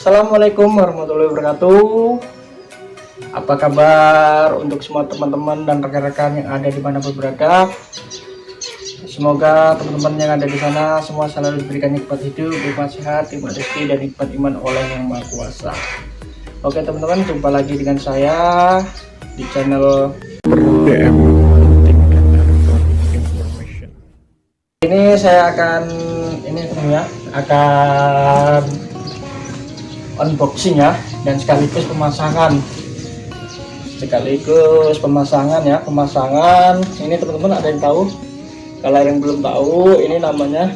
Assalamualaikum warahmatullahi wabarakatuh. Apa kabar untuk semua teman-teman dan rekan-rekan yang ada di mana berada? Semoga teman-teman yang ada di sana semua selalu diberikan nikmat hidup, nikmat sehat, nikmat rezeki, dan nikmat iman oleh Yang Maha Kuasa. Oke teman-teman, jumpa lagi dengan saya di channel DM. Ini saya akan unboxing ya, dan sekaligus pemasangan ya. Pemasangan ini teman-teman ada yang tahu? Kalau yang belum tahu, ini namanya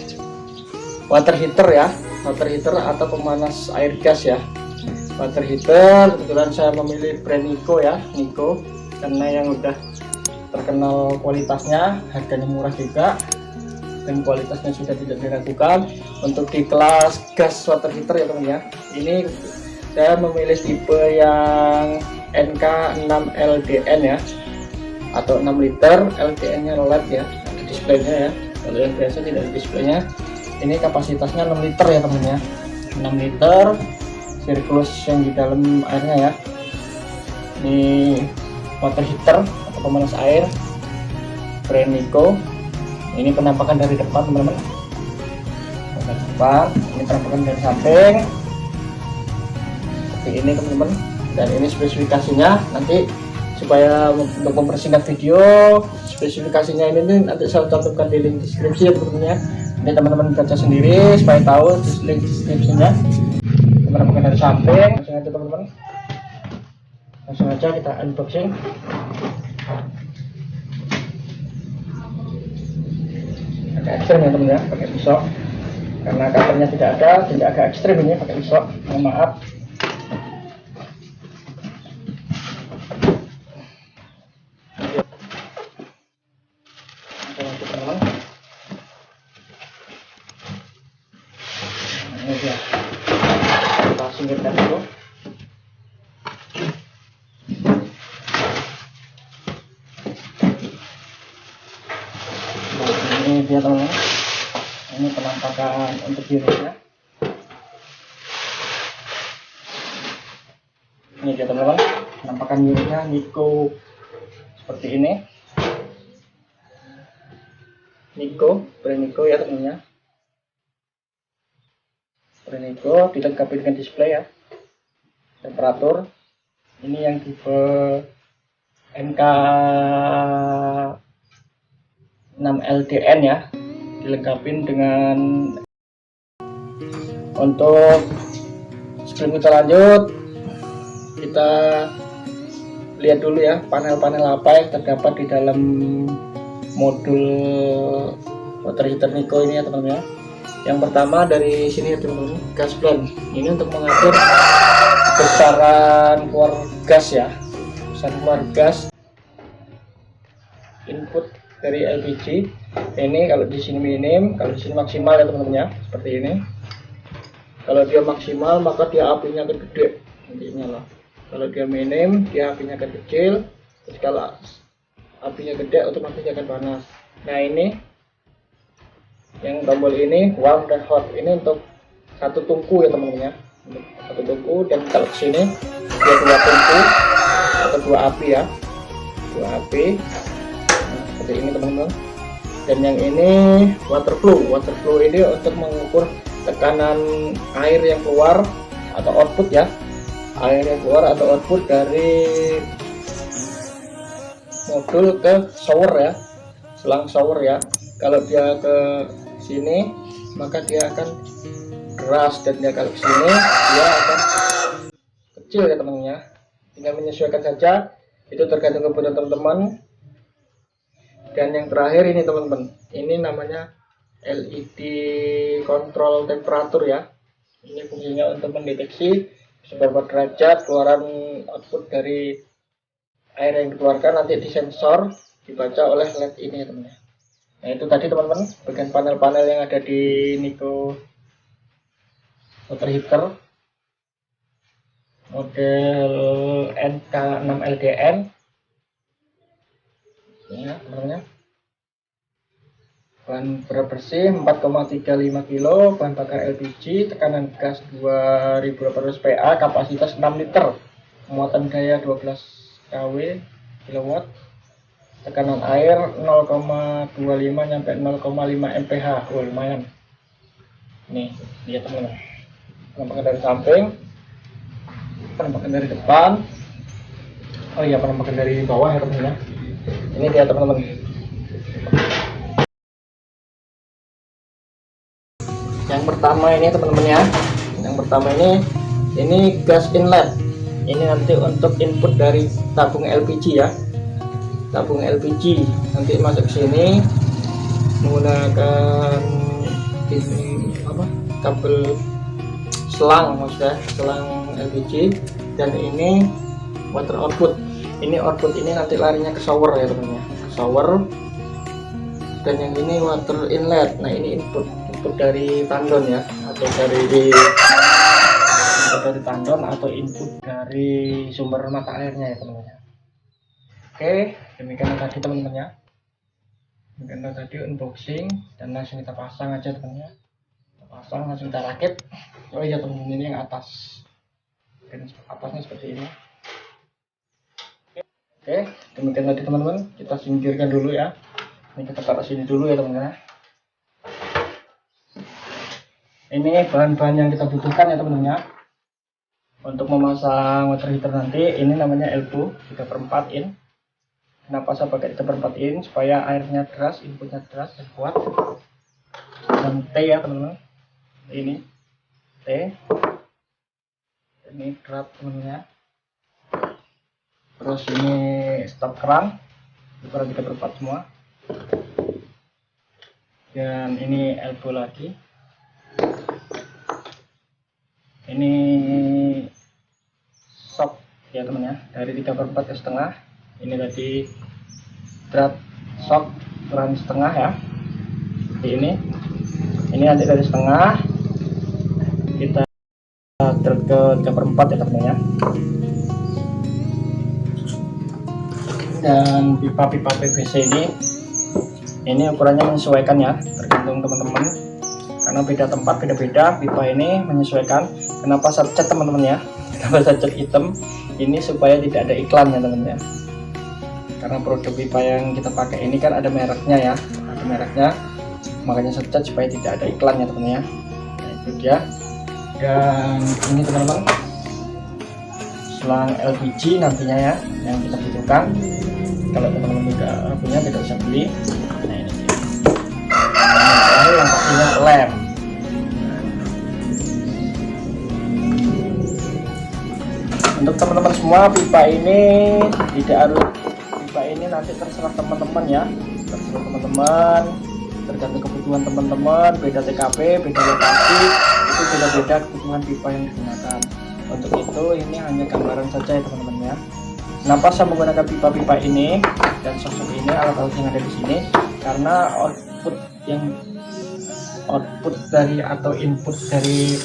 water heater ya, water heater atau pemanas air gas ya. Water heater kebetulan saya memilih brand Niko ya, Niko, karena yang udah terkenal kualitasnya, harganya murah juga, dan kualitasnya sudah tidak diragukan. Untuk di kelas gas water heater ya teman ya, ini saya memilih tipe yang NK6LDN ya, atau 6 liter. LDN nya LED ya, ada displaynya ya. Kalau yang biasa tidak ada displaynya. Ini kapasitasnya 6 liter ya teman ya, 6 liter, sirkulus yang di dalam airnya ya. Ini water heater atau pemanas air brand Niko. Ini penampakan dari depan teman-teman, ini penampakan dari samping seperti ini teman-teman. Dan ini spesifikasinya, nanti supaya untuk mempersingkat video, spesifikasinya ini nanti saya cantumkan di link deskripsi ya teman-teman ya. Ini teman-teman baca sendiri supaya tahu link deskripsinya. Penampakan dari samping, langsung aja teman-teman, langsung aja kita unboxing. Agak ekstrim ya teman ya, pakai pisau karena covernya tidak ada, jadi agak ekstrim ini pakai pisau, mohon maaf. Ini dia, kita singkirkan dulu. Ini dia teman-teman, ini penampakan untuk unitnya. Ini dia teman-teman, penampakan unitnya Niko seperti ini. Niko, brand Niko ya teman-teman ya, brand Niko, dilengkapi dengan display ya, temperatur. Ini yang tipe NK6LDN ya, dilengkapi dengan. Untuk sebelum kita lanjut, kita lihat dulu ya panel-panel apa yang terdapat di dalam modul water heater Niko ini ya teman-teman ya. Yang pertama dari sini ya teman-teman, gas blend. Ini untuk mengatur besaran keluar gas ya, besaran keluar gas input dari LPG. Ini kalau di sini minim, kalau di sini maksimal ya teman-teman ya, seperti ini. Kalau dia maksimal maka dia apinya akan gede intinya lah. Kalau dia minim, dia apinya akan kecil. Terus kalau apinya gede, otomatis akan panas. Nah ini yang tombol ini warm dan hot, ini untuk satu tungku ya teman-teman ya, untuk satu tungku. Dan kalau sini dia dua tungku atau dua api ya, dua api. Nah, seperti ini teman-teman. Dan yang ini water flow. Water flow ini untuk mengukur tekanan air yang keluar atau output ya, air yang keluar atau output dari modul ke shower ya, selang shower ya. Kalau dia ke sini maka dia akan deras, dan dia kalau ke sini dia akan kecil ya teman-teman ya. Tinggal menyesuaikan saja, itu tergantung kebutuhan teman-teman. Dan yang terakhir ini teman-teman, ini namanya LED kontrol temperatur ya. Ini fungsinya untuk mendeteksi seberapa derajat keluaran output dari air yang dikeluarkan, nanti disensor, dibaca oleh LED ini teman-teman. Nah itu tadi teman-teman bagian panel-panel yang ada di Niko water heater model NK6LDN ya teman-teman. bahan berat bersih 4,35 kilo, bahan bakar LPG, tekanan gas 2800 PA, kapasitas 6 liter, muatan daya 12 kW kilowatt, tekanan air 0,25 sampai 0,5 mph. Oh, lumayan. Nih, lihat teman-teman. Penampakan dari samping, penampakan dari depan. Oh iya, penampakan dari bawah ya teman-teman. Ini dia teman-teman. Yang pertama ini teman-teman ya. Yang pertama ini gas inlet. Ini nanti untuk input dari tabung LPG ya. Tabung LPG nanti masuk ke sini menggunakan ini apa? Kabel selang, maksudnya selang LPG, dan ini water output. Ini output ini nanti larinya ke shower ya teman-teman. Shower. Dan yang ini water inlet. Nah, ini input dari tandon ya, atau dari tandon atau input dari sumber mata airnya ya teman-teman. Oke, demikian tadi teman-teman ya. Demikian tadi unboxing, dan langsung kita pasang aja teman-teman ya. Kita pasang, langsung kita rakit. Oh iya teman-teman, ini yang atas. Dan atasnya seperti ini. Oke, demikian tadi teman-teman. Kita singkirkan dulu ya. Ini kita taruh sini dulu ya teman-teman. Ini bahan-bahan yang kita butuhkan ya teman-teman ya. Untuk memasang water heater nanti, ini namanya elbow 3/4 in. Kenapa saya pakai 3/4 in? Supaya airnya deras, inputnya deras dan kuat. Dan T ya teman-teman. Ini T. Ini drop teman-teman ya. Terus ini stop keran, ukuran 3/4 semua. Dan ini elbow lagi. Ini shock ya teman ya, dari 3/4 ke setengah. Ini tadi drat shock ukuran setengah ya, seperti ini. Ini nanti dari setengah kita drat ke 3/4 ya teman ya. Dan pipa-pipa PVC ini ukurannya menyesuaikan ya, tergantung teman-teman, karena beda tempat beda-beda. Pipa ini menyesuaikan. Kenapa saya cat teman-teman ya? Kenapa saya cat hitam? Ini supaya tidak ada iklan ya teman-teman ya. Karena produk pipa yang kita pakai ini kan ada mereknya ya, ada mereknya, makanya saya cat supaya tidak ada iklan ya teman-teman ya. Nah, itu dia. Dan ini teman-teman, selang LPG nantinya ya, yang kita butuhkan. Kalau teman-teman tidak punya, tidak usah beli. Nah, ini dia. Lalu yang pastinya lem. Untuk teman-teman semua, pipa ini tidak harus, pipa ini nanti terserah teman-teman ya, terserah teman-teman, tergantung kebutuhan teman-teman, beda TKP, beda lokasi, itu beda-beda kebutuhan pipa yang digunakan. Untuk itu ini hanya gambaran saja ya teman-teman ya. Kenapa saya menggunakan pipa-pipa ini dan sosok ini, alat-alat yang ada di sini? Karena output dari atau input dari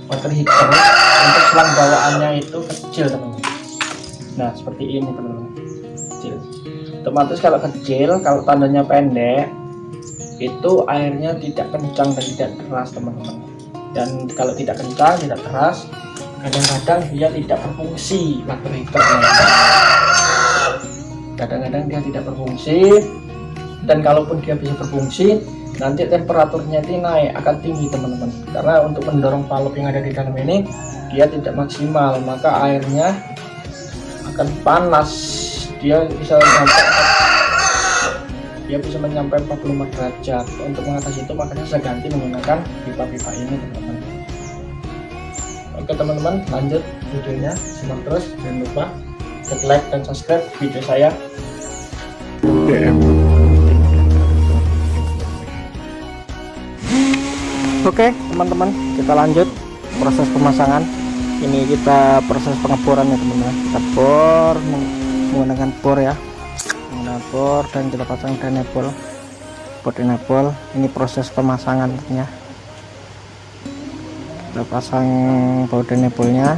water heater untuk selang bawaannya itu kecil teman-teman. Nah, seperti ini teman-teman, kecil. Otomatis kalau kecil, kalau tandanya pendek, itu airnya tidak kencang dan tidak deras teman-teman. Dan kalau tidak kencang, tidak deras, kadang-kadang dia tidak berfungsi water heater. Kadang-kadang dia tidak berfungsi, dan kalaupun dia bisa berfungsi, nanti temperaturnya ini naik, akan tinggi teman-teman, karena untuk mendorong valve yang ada di dalam ini dia tidak maksimal, maka airnya akan panas. Dia bisa mencapai 45 derajat. Untuk mengatasi itu makanya saya ganti menggunakan pipa-pipa ini teman-teman. Oke teman-teman, lanjut videonya, simak terus, jangan lupa klik like dan subscribe video saya. Oke teman-teman, kita lanjut proses pemasangan. Ini kita proses pengeboran ya teman-teman. Kita bor menggunakan bor ya, menggunakan bor, dan kita pasang denebol, bor denebol. Ini proses pemasangan ya. Kita pasang baut denebolnya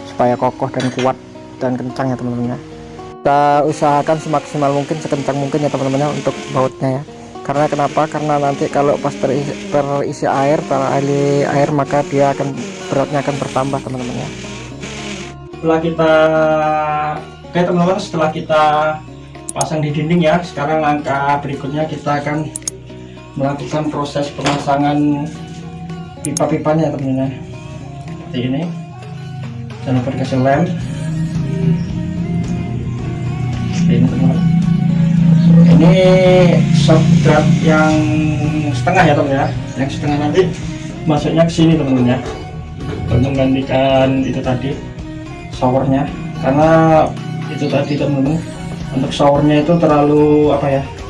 supaya kokoh dan kuat dan kencang ya teman-teman ya. Kita usahakan semaksimal mungkin, sekencang mungkin ya teman-teman ya untuk bautnya ya, Karena kenapa? Karena nanti kalau pas terisi air, teraliri air, maka dia akan beratnya akan bertambah teman-teman ya. Setelah kita oke teman-teman, setelah kita pasang di dinding ya, sekarang langkah berikutnya kita akan melakukan proses pemasangan pipa-pipanya teman-teman. Seperti ini, jangan lupa dikasih lem. Seperti ini teman-teman. Ini shock drat yang setengah ya teman ya, yang setengah nanti masuknya ke sini teman-teman ya, untuk menggantikan itu tadi showernya. Karena itu tadi teman-teman, untuk showernya itu terlalu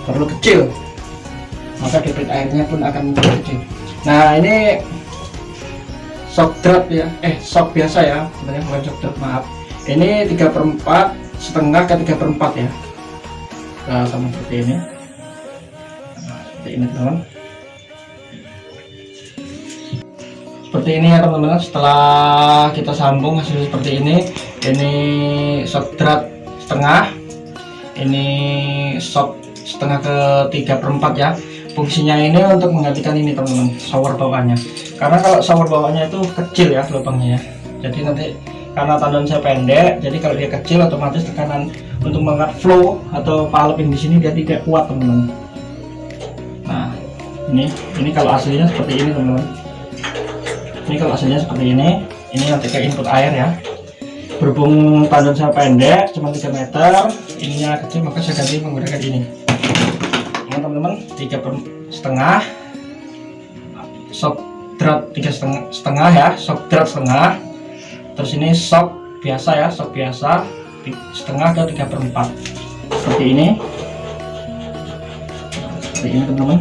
terlalu kecil, maka debit airnya pun akan menjadi kecil. Nah ini shock drat ya, shock biasa ya sebenarnya, bukan shock drat, maaf. Ini 3/4 setengah ke 3/4 ya. Nah, sama seperti ini. Nah, seperti ini teman-teman. Seperti ini ya teman-teman. Setelah kita sambung hasil seperti ini shock drat setengah, ini shock setengah ke 3/4 ya. Fungsinya ini untuk menggantikan ini teman-teman, shower bawahnya. Karena kalau shower bawahnya itu kecil ya lubangnya ya. Jadi nanti karena tandon saya pendek, jadi kalau dia kecil otomatis tekanan untuk mengangkat flow atau valve di sini dia tidak kuat teman-teman. Nah ini kalau aslinya seperti ini teman-teman. Ini kalau aslinya seperti ini nanti ke input air ya. Berhubung tandon saya pendek cuma 3 meter, ininya kecil, maka saya ganti menggunakan ini. Ini teman-teman 3/4 shock drat 3,5 ya, shock drat setengah. Terus ini shock biasa ya, shock biasa setengah ke 3/4 seperti ini. Seperti ini teman-teman.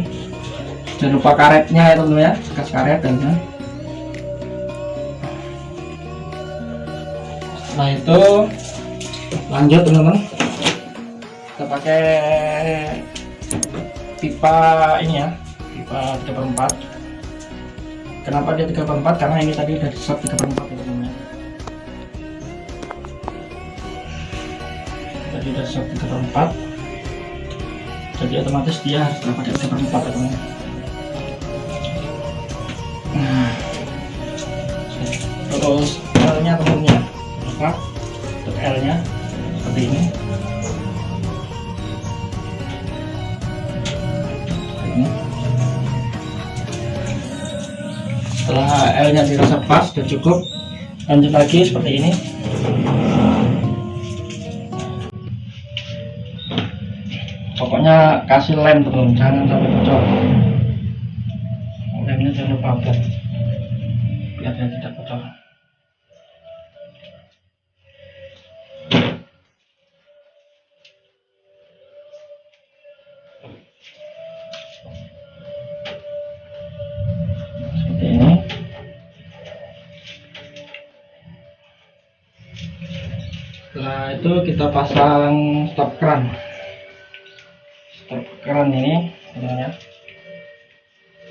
Jangan lupa karetnya ya teman-teman ya, bekas karet teman-teman. Setelah itu lanjut teman-teman, kita pakai pipa ini ya, pipa 3/4. Kenapa dia 3/4? Karena ini tadi udah di shock 3/4 ya teman-teman. Tadi udah shock 3/4, jadi otomatis dia harus pakai 3/4 ya teman-teman. Nah, terus L-nya teman-teman ya, untuk L-nya seperti ini. Setelah L-nya dirasa pas dan cukup, lanjut lagi seperti ini. Pokoknya kasih lem teman, jangan sampai bocor. Lemnya jangan lupa biar dia tidak bocor. Seperti ini. Setelah itu kita pasang stop keran. Stop keran ini sebenarnya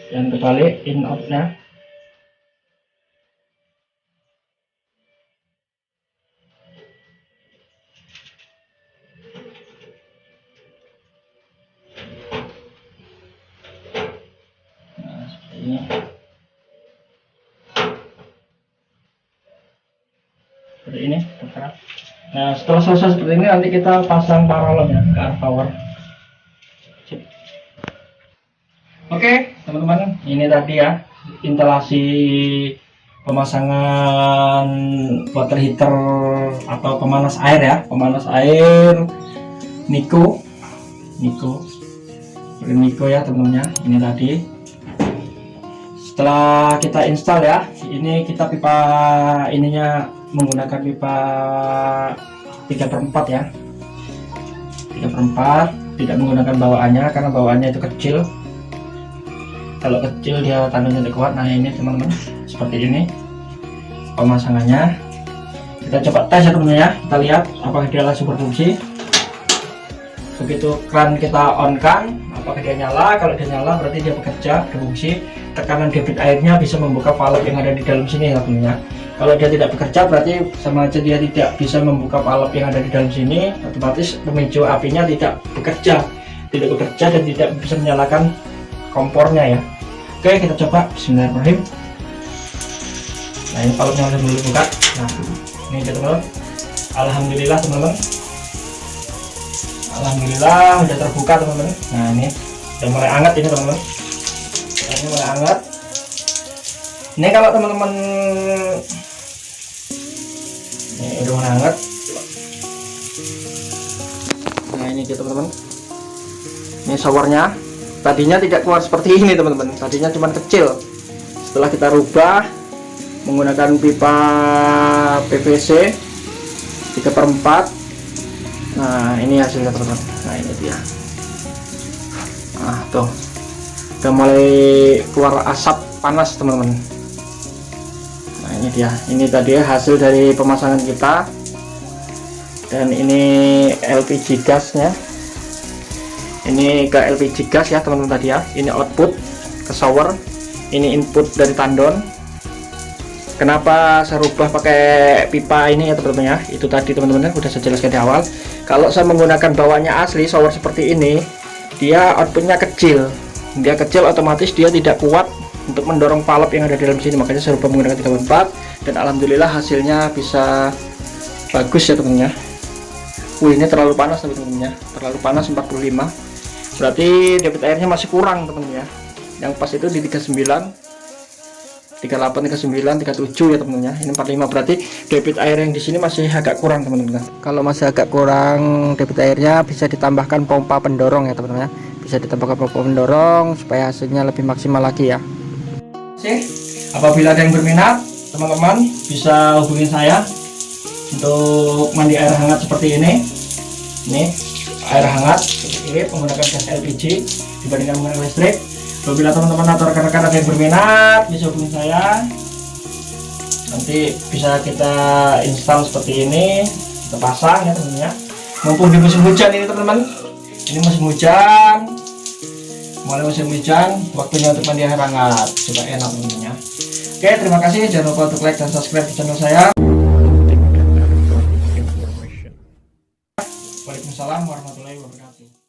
yang kebalik in out-nya. Nah, seperti ini. Seperti ini. Nah, setelah selesai seperti ini nanti kita pasang paralonnya ke arah power. Oke, teman-teman, ini tadi ya instalasi pemasangan water heater atau pemanas air ya, pemanas air Niko ya teman-teman ya. Ini tadi setelah kita install ya, ini kita pipa ininya menggunakan pipa 3/4 ya, 3/4, tidak menggunakan bawaannya karena bawaannya itu kecil. Kalau kecil dia tandanya tidak kuat. Nah ini teman-teman, seperti ini pemasangannya. Kita coba tes ya teman-teman ya, kita lihat apakah dia langsung berfungsi. Begitu keran kita on kan, apakah dia nyala. Kalau dia nyala berarti dia bekerja, berfungsi. Tekanan debit airnya bisa membuka valve yang ada di dalam sini ya teman-teman ya. Kalau dia tidak bekerja berarti sama aja dia tidak bisa membuka valve yang ada di dalam sini, otomatis pemicu apinya tidak bekerja. tidak bekerja dan tidak bisa menyalakan kompornya ya. Oke, kita coba. Bismillahirrahmanirrahim. Nah, ini palutnya udah mulai buka. Nah, ini dia teman-teman. Alhamdulillah teman-teman. Alhamdulillah udah terbuka teman-teman. Nah, ini udah mulai hangat ini teman-teman. Nah, ini mulai hangat. Ini kalau teman-teman ini udah mulai hangat. Nah, ini dia teman-teman. Ini showernya. Tadinya tidak keluar seperti ini teman-teman. Tadinya cuma kecil. Setelah kita rubah menggunakan pipa PVC 3/4. Nah, ini hasilnya teman-teman. Nah, ini dia. Nah, tuh udah mulai keluar asap panas teman-teman. Nah, ini dia. Ini tadi hasil dari pemasangan kita. Dan ini LPG gasnya. Ini ke LPG gas ya teman-teman tadi ya. Ini output ke shower. Ini input dari tandon. Kenapa saya rubah pakai pipa ini ya teman-teman ya? Itu tadi teman-teman udah saya jelaskan di awal. Kalau saya menggunakan bawaannya asli shower seperti ini, dia outputnya kecil. Dia kecil, otomatis dia tidak kuat untuk mendorong valve yang ada di dalam sini. Makanya saya rubah menggunakan 3/4 dan alhamdulillah hasilnya bisa bagus ya teman-teman ya. Ini terlalu panas teman-teman ya. Terlalu panas 45. Berarti debit airnya masih kurang teman-teman ya. Yang pas itu di 39, 38, 39, 37 ya teman-teman ya. Ini 45, berarti debit air yang di sini masih agak kurang teman-teman. Kalau masih agak kurang debit airnya, bisa ditambahkan pompa pendorong ya teman-teman ya. Bisa ditambahkan pompa pendorong supaya hasilnya lebih maksimal lagi ya. Oke, apabila ada yang berminat teman-teman bisa hubungi saya untuk mandi air hangat seperti ini. Ini air hangat seperti ini menggunakan gas LPG dibandingkan menggunakan listrik. Apabila teman-teman atau rekan-rekan ada yang berminat bisa hubungi saya, nanti bisa kita install seperti ini, kita pasang ya teman-teman ya. Mumpung di musim hujan ini teman-teman, ini musim hujan, mulai musim hujan, waktunya untuk mandi air hangat, coba enak teman-teman ya. Oke, terima kasih, jangan lupa untuk like dan subscribe di channel saya. Waalaikumsalam warahmatullahi wabarakatuh.